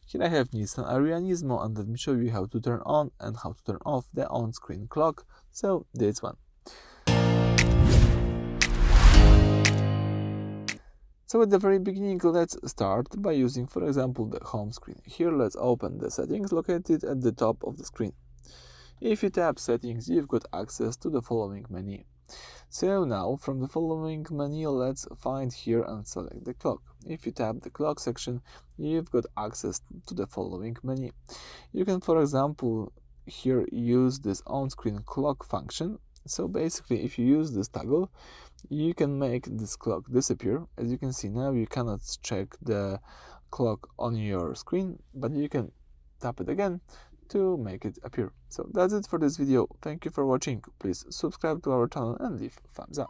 Here I have Nissan Ariya Nismo, and let me show you how to turn on and how to turn off the on-screen clock. So this one. So at the very beginning, let's start by using, for example, the home screen. Here let's open the settings located at the top of the screen. If you tap settings, you've got access to the following menu. So now from the following menu, let's find here and select the clock. If you tap the clock section, you've got access to the following menu. You can, for example, here use this on-screen clock function. So basically, if you use this toggle, you can make this clock disappear. As you can see now, you cannot check the clock on your screen, but you can tap it again to make it appear. So that's it for this video. Thank you for watching. Please subscribe to our channel and leave a thumbs up.